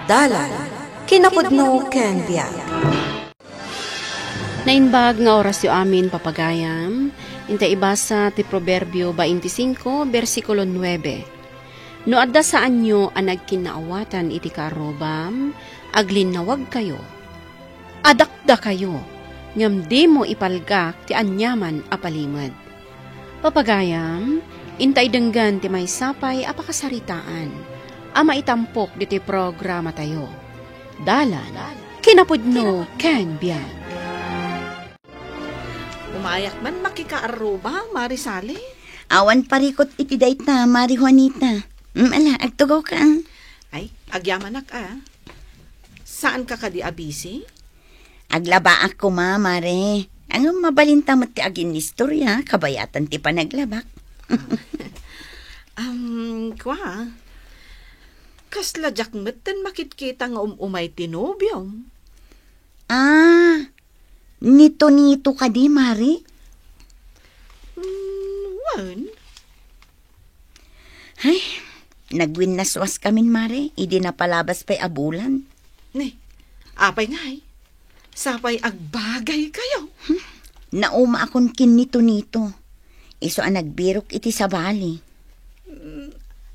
Dalan, kinapudno ken biag. Nainbag nga oras yu amin papagayam, inta ibasa ti Proverbio 25, versikulo 9. No adda saan nyo ang nagkinaawatan iti karobam, aglinawag kayo. Adakda kayo, ngam di mo ipalgak ti anyaman apalimad. Papagayam, intay denggan ti may sapay apakasaritaan. Ama itampok diti programa tayo. Dalan, kinapudno ken biag. Umayak man makikaaruba, Marisali. Awan parikot iti dayt na, Mari Juanita. Ala, agtugaw ka. Ay, agyamanak Saan ka kadi abisi? Aglaba ako, Mare. Ang mabalinta mo ti agin istorya, kabayatan ti panaglabak. Kwa? Kasla jakmet ten makitkita nga umay tinubyom. Nito ka di, Mari? Wan? Ay, nagwinnaswas kamin, Mari. Idi na palabas pa'y abulan. Ne, apay ngay. Sapay agbagay kayo. Nauma akon kin nito. Iso ang nagbirok iti sa bali.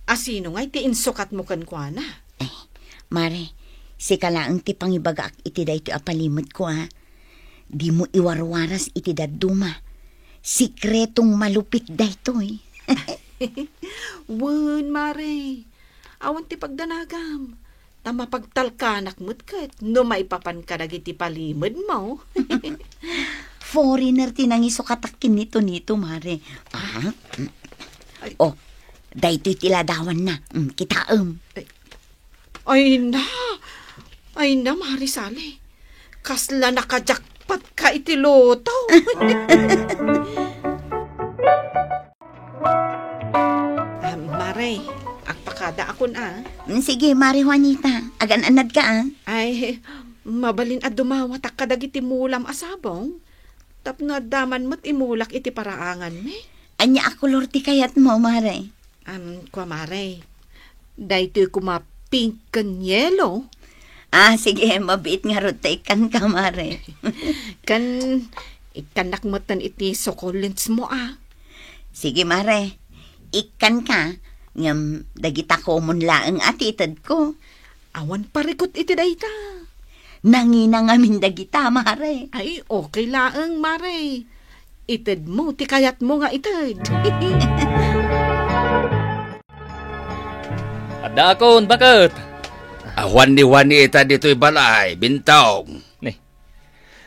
Asino ngay ti insukat mo kan kwa na? Ay, Mare, si kalaang ti pangibagaak iti da ito apalimod ko, ha. Di mo iwarwaras iti daduma. Sikretong malupit da ito, eh. Wan, Mare. Awan ti pagdanagam. Tama pagtalkanak mo't kat. No maipapan ka nagiti palimod mo. Foreigner ti nangiso katakin nito, Mare. Oh, da ito'y tiladawan na. Kitaam. Ay na, Marisali. Kasla nakajakpat ka itiloto. Mare, agpakada akon Sige, Mari Juanita. Agan-anad ka, Ay, mabalin at dumawatak ka dagiti mulam asabong. Tapno daman mo't imulak iti paraangan me. Anya ako lorti kayat mo, Mare. Kwa Mare, dahito'y kumapink kan yelo. Sige, mabit nga rotay kan ka, Mare. Ikanak mo tan iti sukulents mo, Sige, Mare. Ikan ka. Ngam, dagita ko mun laang atitad ko. Awan parikot iti dayta. Nangina ngamin dagita, Mare. Ay, okay laang, Mare. Itad mo, ti kayat mo nga itad. Ada akon, bakit? Wani ita dito'y balay, bintong.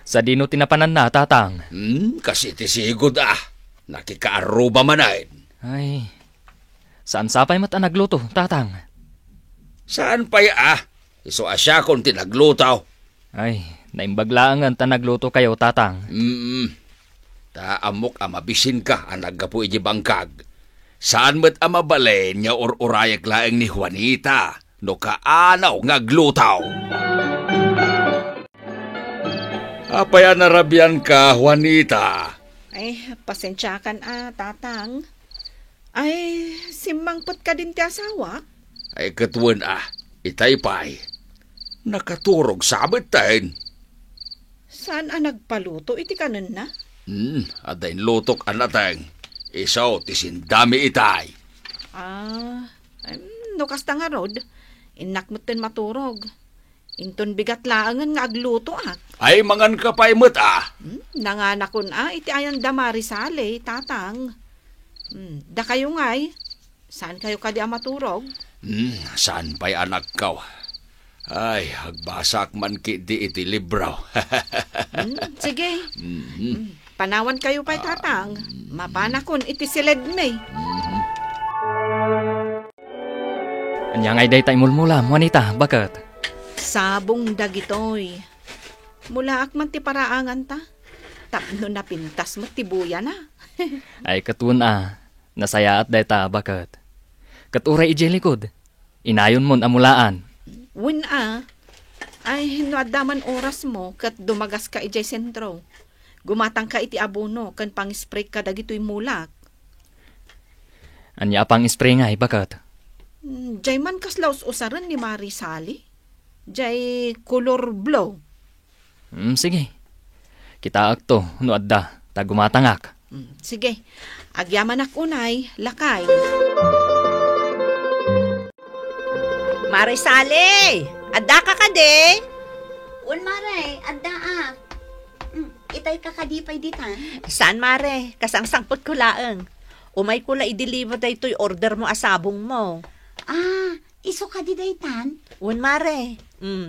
Sa dino tinapanan na, tatang. Kasi ti sigod nakikaaruba manayin. Ay, saan sapay mat nagluto, tatang? Saan pa'y Iso asya kung tinaglutaw. Ay, naimbaglaangan ta nagluto kayo, tatang. Taamok amabisin ka ang naggapu iji bangkag. Saan mo't amabalen nga ururayak laeng ni Juanita no kaanaw ngaglutaw. Apaya narabyan ka, Juanita. Ay, pasensyakan tatang. Ay, simangpot ka din ti asawa? Ay katuwan itaypay. Nakaturog sabit tayo. Saan nagpaluto iti kanan na? Adain lutok anateng. Isaw tisindami itay. No kasta nga rod. Inakmutin maturog. Inton bigat laangan nga agluto Ay mangan ka pa imot Nanganakon iti ayan damari sale, tatang. Da kayo ngay. Saan kayo kadi maturog? Saan pa'y anak ka? Ay, agbasak man ki di iti libraw. Sige. Panawan kayo pa'y tatang. Mapanakon iti siled me. Anyang ay day tayo mulmula, Juanita, bakit? Sabong dagitoy. Mula akman ti paraangan ta. Tapno na pintas mo tibuya na. Ay katun nasaya at day ta, bakit? Katuray iji likod. Inayon mon amulaan. Win ay hinwadaman oras mo kat dumagas ka ijay sentro. Gumatang ka iti abono kan pang-spray ka dagitoy mulak. Anya pang spray nga, bakit? Jay man kaslaus usaran ni Marisali. Jay color blue. Sige. Kita akto, no adda, tagumatangak. Sige, agyaman ak unay, lakay. Marisali! Adda ka ka de! Un mare, adda itay kakadipay ditan. Saan mare? Kasangsangpot ko laeng. Umay ko la i-deliver da ito'y order mo asabong mo. Iso ka di daytan? Un mare.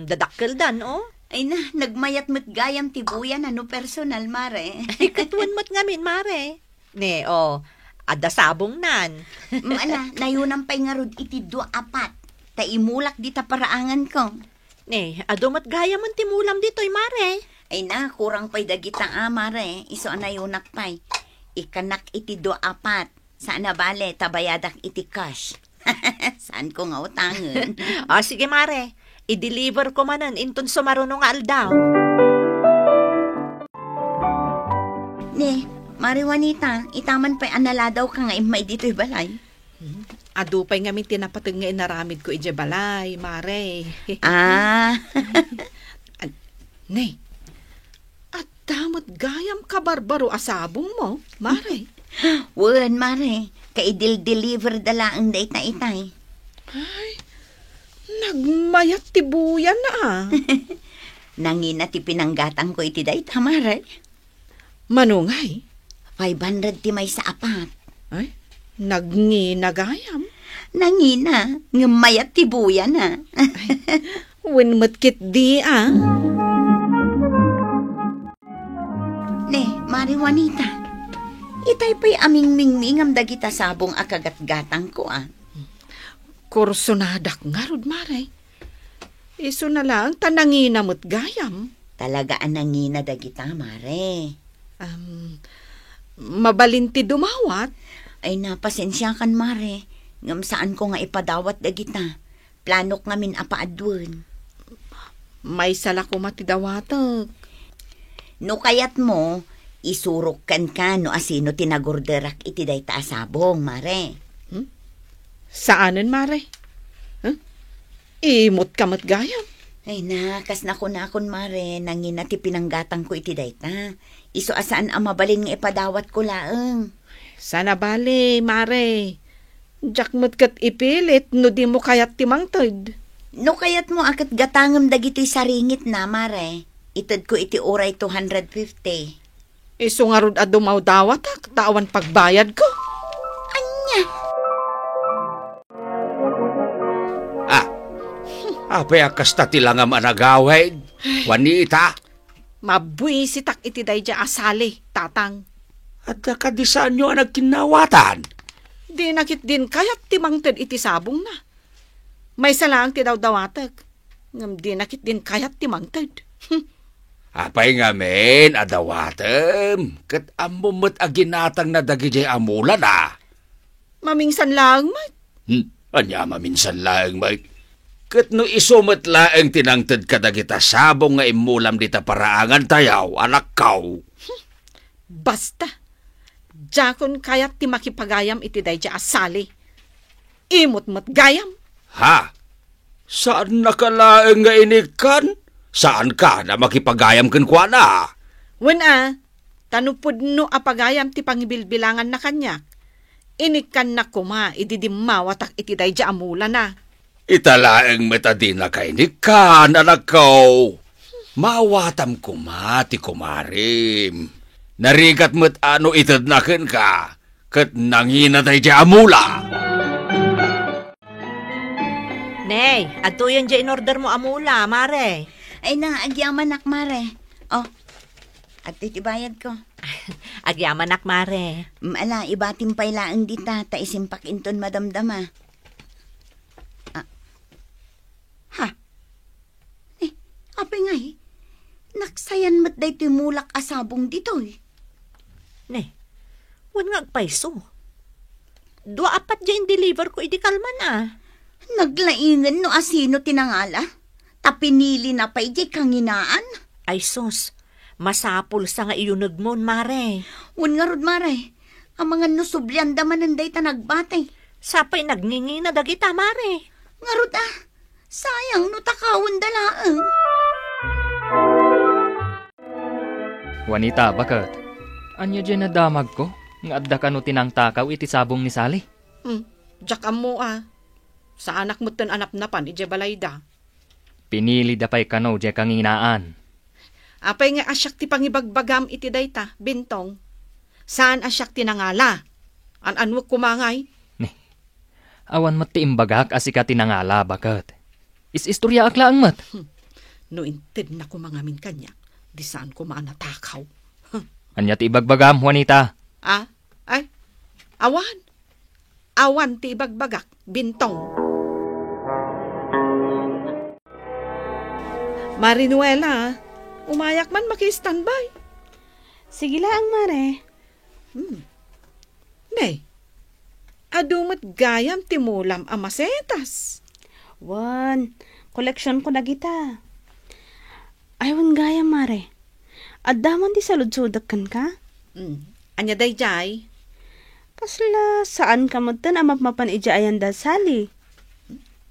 Dadakkel dan, oh. Ay na, nagmayat mo't gayam tibuyan personal mare. Ay, katuan mo't ngamin, mare. Ne, oh, ada sabong nan. Nayunang pa'y nga rod iti 2-4. Taimulak di ta paraangan ko. Ne, adumat gaya man timulam dito'y, mare. Ay na, kurang pa'y dagita mare. Iso nayunak pa'y. Ikanak iti 2-4. Saan na bale, tabayadak iti cash. Saan ko nga utangan? Sige, mare. I-deliver ko manan inton sumarunong aldaw. Ne, Mari Juanita, itaman pa'y analadaw ka nga imay dito'y balay. Adu pa'y ngamin tinapatag nga inaramid ko ije balay, mare. Ne, at damot gayam ka barbaro asabong mo, mare. Wen, mare, kaidil-deliver dala ang date na itay. Ay, nagmayat tibuyan na Nangina ti pinanggatang ko iti dayta, mare. Manungay. 500 ti may sa apat. Ay, nagayam. Nangina, ngamayat ti buya na. Winmatkit di Ne, Mari Juanita, itay pa'y aming mingmingam dagita sabong akagat-gatang ko Kursunadak nga rod, mare. Iso na lang, tanangina mo't gayam. Talaga nangina dagita, mare. Mabalinti dumawat. Ay napasensya kan, mare. Ngam saan ko nga ipadawat dagita. Planok ngamin apaadwan. May sala ko matidawatag. No kayat mo, isurok kan ka no asino tinagorderak iti dayta asabong, mare. Saanan, mare? Imot ka mat gayam. Ay nakas na kunakon, mare. Nangina ti pinanggatang ko iti dayta. Iso asaan ang mabalin nga ipadawat ko laeng. Sana bale, mare. Jak mo't kat ipilit, no di mo kayat timangtod. No kayat mo akat gatangam dagito'y saringit na, mare. Itad ko iti oray 250. Iso nga rod adumaw dawat, tawan pagbayad ko. Anya? Apay akasta tilangam anagawid. Juanita. Mabuisitak iti dayja asali, tatang. At nakadisaan nyo ang nagkinawatan. Di nakit din kayat timangtod iti sabong na. May salang ti daw-dawatag. Ngam di nakit din kayat timangtod. Apay ngamin, adawatem. Kat amumot aginatang na dagijay amulan Mamingsan lang, mat. Anya maminsan lang, Mike. Kat no isumot laeng tinangtad ka dagita sabong nga imulam dita paraangan tayaw, anak kau. Basta. Jakon kayat ti makipagayam iti dayja asali. Imot-mot gayam. Ha? Saan nakalaeng nga inikan? Saan ka na makipagayam kan kwa na? Wen tanupod no apagayam ti pangibilbilangan na kanyak. Inikan na kuma, ididimawatak iti dayja amula na. Italaeng metadin na kainikan, anak ko. Mawatam kumati kumarim. Narigat mo't ano itadnakin ka, kat nangina dayja amula. Nay, ato yan dyan in order mo amula, mare. Ay na, agyaman nak, mare. Oh, at itibayad ko. Agyaman nak, mare. Ala, ibatim pa'y laang dita, ta isimpak inton madamdama. Apay nga naksayan mat day mulak asabong dito'y. Ne, wan nga agpaiso. 2-4 dyan deliver ko, idi kalman Naglaingan no asino tinangala. Tapinili na pa iti kanginaan. Ay sus, masapul sa nga iyunag mo, mare. Wan nga rod, mare. Ang mga nusublyan daman day ta nagbatay. Sapay nagningi na dagita, mare. Nga rod Sayang no takawon dalaang. Juanita, bakit? Anya dyan nadamag ko? Nga adda ka no tinang takaw iti sabong ni Sally. Diyak mo Sa anak mo tan anap napan, ije balayda. Pinili da pa'y kano dyan kang inaan. Apay nga asyak ti pangibagbagam iti dayta, bintong. Saan asyak ti nangala? Anwag kumangay? Awan mat ti imbagak asika tinangala, bakit? Is-istorya akla ang mat. No inted na kumangamin kanya, di saan ko maanatakaw. Anya ti ibagbagam, Juanita. Ay, awan. Awan ti ibagbagak, bintong. Marinuela, umayak man maki-standby. Sige lang, Mare. Nay, adumat gayam timulam amasetas. Wan, koleksyon ko na kita. Aywan gaya, Mare. Addaman di salud-sudakan ka? Anya day jay? Kasla, saan ka mo tan amap-mapan ija ayan da Sally?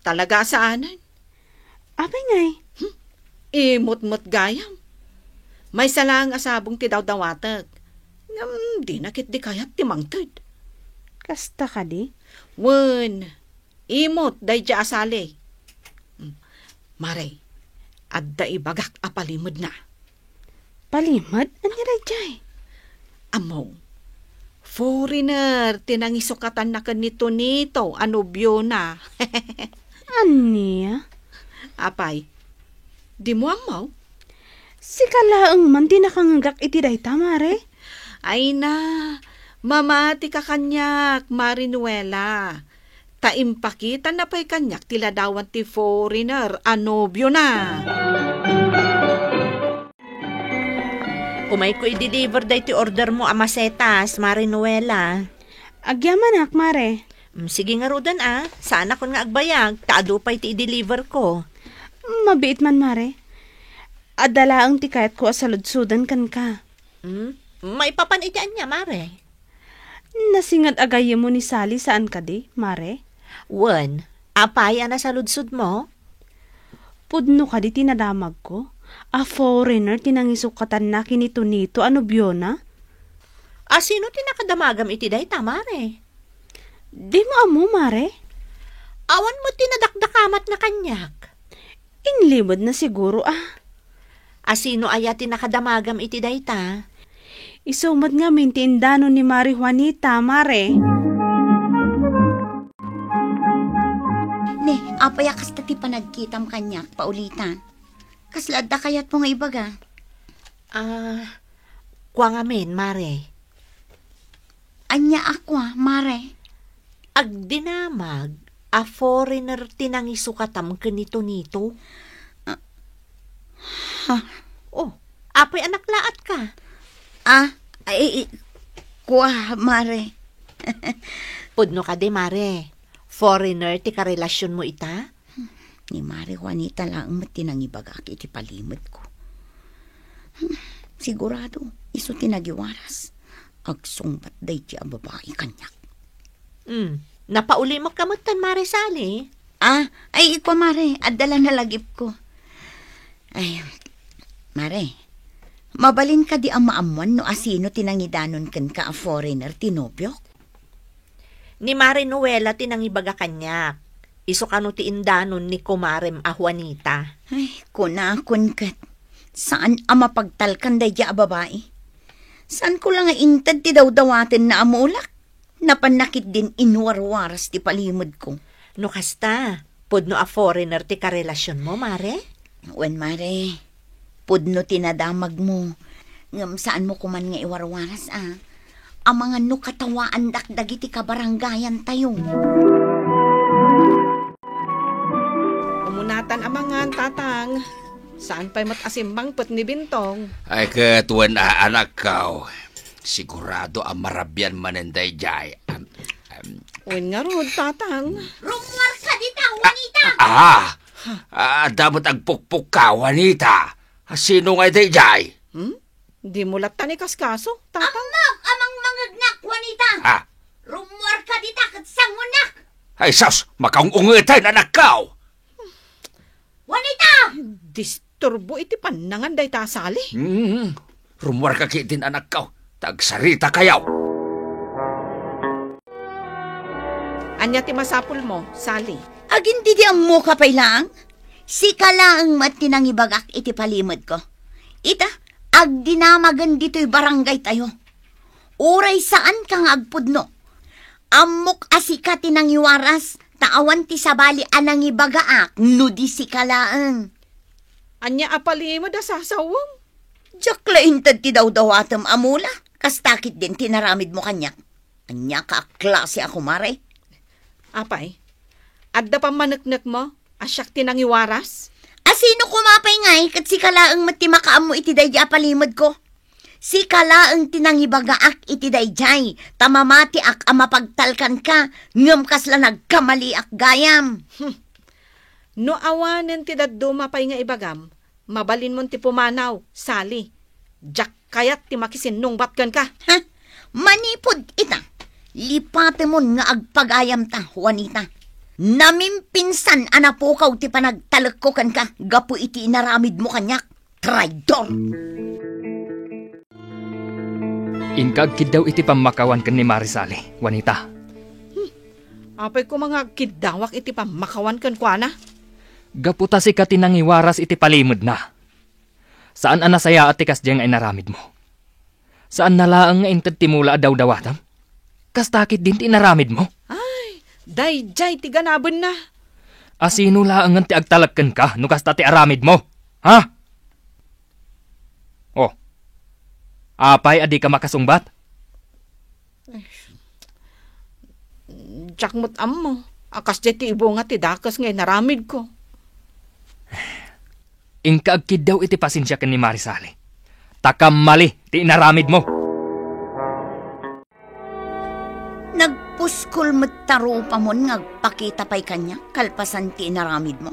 Talaga saanan? Apay ngay. Imot-mot gayam. May salang asabong ti daw-dawatag. Di nakit di kayat ti mangtod. Kasta ka di? Wen, imot day ja asali. Mare, adda ibagak apalimod na. Palimad? Anya day jay? Among, foreigner, tinangisukatan na kanito nito, anubyo na. Anya? Apay, di mo ang mau? Si kalaang man di nakangagak iti day Mare. Ay na, mamati ka kanyak, Marinuela. Taimpakitan na pa'y kanyak, tiladawan ti foreigner, anobyo na. Kumay ko i-deliver day ti order mo amasetas, Marinuela. Agyaman Mare. Sige nga rodan saan ako nga agbayag, taado pa'y ti i-deliver ko. Mabiit man, Mare. Adala ang tikayat ko asaludsudan kan ka. May papanitian niya, Mare. Nasingad agay mo ni Sally saan ka di, Mare? Wen, apay na sa ludsud mo? Pudno ka di tinadamag ko. A foreigner tinangisukatan na kinito-nito anubyo na? Sino tinakadamagam iti day Mare? Di mo amo, Mare? Awan mo tinadakdakamat na kanyak. Inlibod na siguro Sino aya tinakadamagam iti day Isumad nga mintindano ni Mari Juanita, Mare. Ne, apaya kasta ti panagkitam kanyak, paulitan. Kaslad da kayat mo nga ibaga. Kwa nga men, Mare. Anya ako Mare. Agdinamag, a foreigner tinangisukatam kanito-nito. Apay anak laat ka. Kuha, Mare. Pudno ka de, Mare. Foreigner ti karelasyon mo ita? Ni Mare Juanita lang matinangibagak iti palimod ko. Sigurado, iso tinagiwaras. Agsungbat day ti a babae kanyak. Napauli mo kamutan, Mare Sally. Ay, ikwa, Mare. Adala na lagip ko. Ay, Mare, mabalin ka di ang maamuan no asino tinangidanon kan ka a foreigner tinobyok? Ni Mare Noela tinangibaga kanyak. Iso kano ti indanon ni kumarem a Juanita. Ay, kunakon kat. Saan ang mapagtalkan day a babae? Saan ko lang intad ti daw-dawatin na amulak? Napanakit din inwarwaras ti palimod ko. No kasta, pudno a foreigner ti karelasyon mo, Mare? Wen, Mare, pudno tinadamag mo. Ngam saan mo kuman nga iwarwaras ang mga nukatawaan dakdag iti kabaranggayan tayo. Umunatan amangan, tatang. Saan pa'y matasimbang put ni Bintong? Ay katuan anak kau. Sigurado ang marabyan manenday jay. Uwin nga rod, tatang. Rumuar ka dita, Juanita! Damot ang pukpuk ka, Juanita. Sino nga day jay? Di mo latan ni kaskaso, tatang. Amang mangagnak, Juanita! Rumuar ka dita, katsangunak! Ay sus, makaungungitan anak kau. Disturbo iti panangan day ta, Sally. Rumwar ka kitin anak ka. Tagsarita kayaw. Anya ti masapul mo, Sally. Agin di mo kapay lang. Si kalaang mat tinangibagak iti palimod ko. Ita, ag dinamagan dito'y barangay tayo. Uray saan kang agpudno? Amok asika tinangiwaras, taawan ti sabali anangibagaak, no di si kalaang. Anya apali mo da sasawang. Diyak laintad ti daw-dawatam amula, kastakit din tinaramid mo kanyak. Anya ka klase ako mare. Apay, adda pa manaknak mo, asyak tinangiwaras. Asino kumapay ngay, kat si kalaang mati makaam mo iti dayjay apalimod ko. Si kalaang tinangibagaak iti dayjay, tamamati ak amapagtalkan ka, ngam kasla nagkamali ak gayam. No awanen ti daddo mapay nga ibagam, mabalin mo ti pumanaw, Sally. Jak kayat ti makisinungbat kan ka. Ha? Manipod ita. Lipate mo nga agpagayam ta, Juanita. Namimpinsan anapukaw ti panagtalak ko kan ka, gapu iti inaramid mo kanyak. Traidor! Inkag kid daw iti pamakawan kan ni Marisali, Juanita. Apay ko mga kidawak iti pamakawan kan kwa na. Gaputa si katinangiwaras iti palimod na. Saan anasaya at tikas diyang ay naramid mo? Saan nalaang nga intad timula daw dawatam? Kastakit din ti naramid mo? Ay, dayjay ti ganabon na. Asino laang nga ti agtalagkan ka no kasta ti aramid mo? Ha? Oh, apay adi ka makasungbat? Jak mo't mo. Akas di ti ibo nga ti dakas ngay naramid ko. Ingkaagkid daw iti pasensya kan ni Marisali. Takam mali ti inaramid mo. Nagpuskol mo't taro pa mo ngagpakita pa'y kanya, kalpasan ti inaramid mo.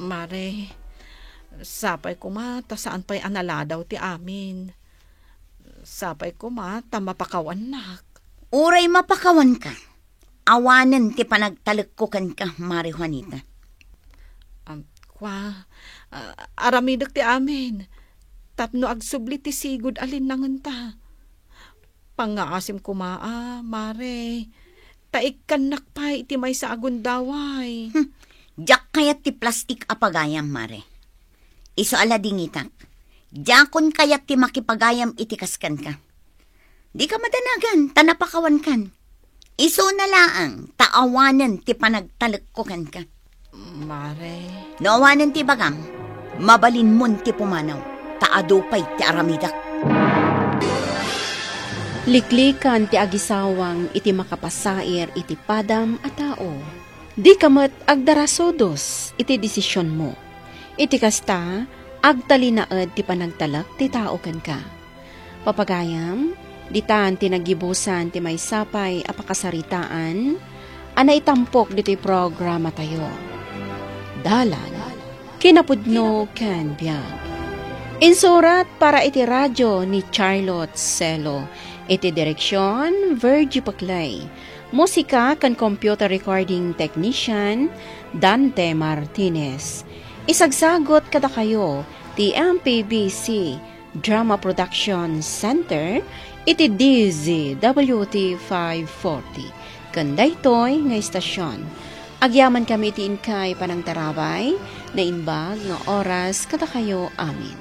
Mare, sapay ko ma, ta saan pa'y analadaw ti amin. Sapay ko ma, ta mapakawan nak. Uray mapakawan ka. Awanan ti panagtalak ko kan ka, Mari Juanita. Aramidak ti amin. Tapno agsubli ti sigud alin nangan ta. Pangaasim ko maa, Mare. Taik kan nakpay iti may sa agundaway. Diyak kayat ti plastik apagayam, Mare. Iso ala dingitak. Diyakon kayat ti makipagayam iti kaskan ka. Di ka madanagan, tanapakawan kan. Iso na laang, taawanan ti panagtalak ko kan ka. Mare. Naawanan ti bagam, mabalin mon ti pumanaw, taadupay ti aramidak. Liklikan ti agisawang iti makapasair iti padam a tao. Di kamat agdarasodos iti desisyon mo. Iti kasta, agtalinaed ti panagtalak ti tao kan ka. Papagayam, ditan ti nagibusan ti may sapay apakasaritaan, anay tampok dito'y programa tayo. Dalan, kinapudno ken biag. Insurat para iti radyo ni Charlotte Celo. Iti direksyon, Virgie Paclay. Musika kan computer recording technician, Dante Martinez. Isagsagot kada kayo, ti MPBC Drama Production Center, iti DZWT 540. Kandaytoy nga istasyon. Agyaman kami iti inkay panang tarabay, na imbag nga oras kada kayo amin.